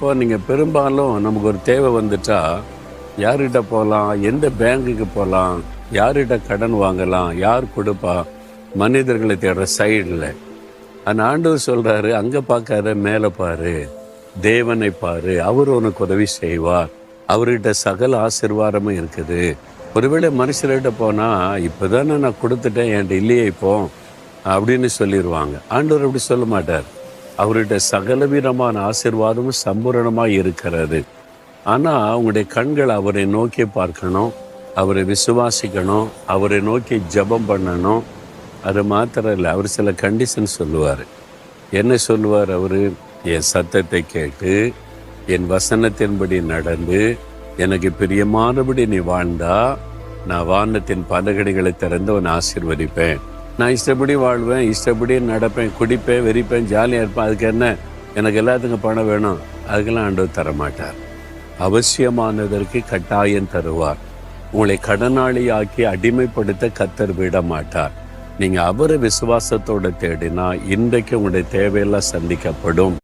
இப்போ நீங்கள் பெரும்பாலும் நமக்கு ஒரு தேவை வந்துட்டா யார்கிட்ட போகலாம், எந்த பேங்குக்கு போகலாம், யார்கிட்ட கடன் வாங்கலாம், யார் கொடுப்பா, மனிதர்களை தேடுற சைடில். அந்த ஆண்டவர் சொல்கிறாரு, அங்கே பார்க்காத மேலே பாரு, தேவனை பாரு, அவர் உனக்கு உதவி செய்வார், அவர்கிட்ட சகல ஆசீர்வாதமும் இருக்குது. ஒருவேளை மனுஷர்கிட்ட போனால் இப்போ தானே நான் கொடுத்துட்டேன், என்கிட்ட இல்லையே இப்போ அப்படின்னு சொல்லிடுவாங்க. ஆண்டவர் அப்படி சொல்ல மாட்டார். அவர்கிட்ட சகலவிதமான ஆசீர்வாதமும் சம்பூரணமாக இருக்கிறது. ஆனால் உங்களுடைய கண்கள் அவரை நோக்கி பார்க்கணும், அவரை விசுவாசிக்கணும், அவரை நோக்கி ஜெபம் பண்ணணும். அது மாத்திரம் இல்லை, அவர் சில கண்டிஷன் சொல்லுவார். என்ன சொல்லுவார் அவர்? என் சத்தத்தை கேட்டு என் வசனத்தின்படி நடந்து எனக்கு பிரியமானபடி நீ வாழ்ந்தா நான் வானத்தின் பலகடிகளை திறந்து உன்னை ஆசீர்வதிப்பேன். நான் இஷ்டப்படி வாழ்வேன், இஷ்டப்படி நடப்பேன், குடிப்பேன், வெறிப்பேன், ஜாலியாக இருப்பேன். அதுக்கு என்ன, எனக்கு எல்லாத்துக்கும் பணம் வேணும், அதுக்கெல்லாம் ஆண்டவர் தரமாட்டார். அவசியமானதற்கு கட்டாயம் தருவார். உங்களை கடனாளியாக்கி அடிமைப்படுத்த கர்த்தர் விட மாட்டார். நீங்கள் அவரை விசுவாசத்தோடு தேடினா இன்றைக்கு உங்களுடைய தேவையெல்லாம் சந்திக்கப்படும்.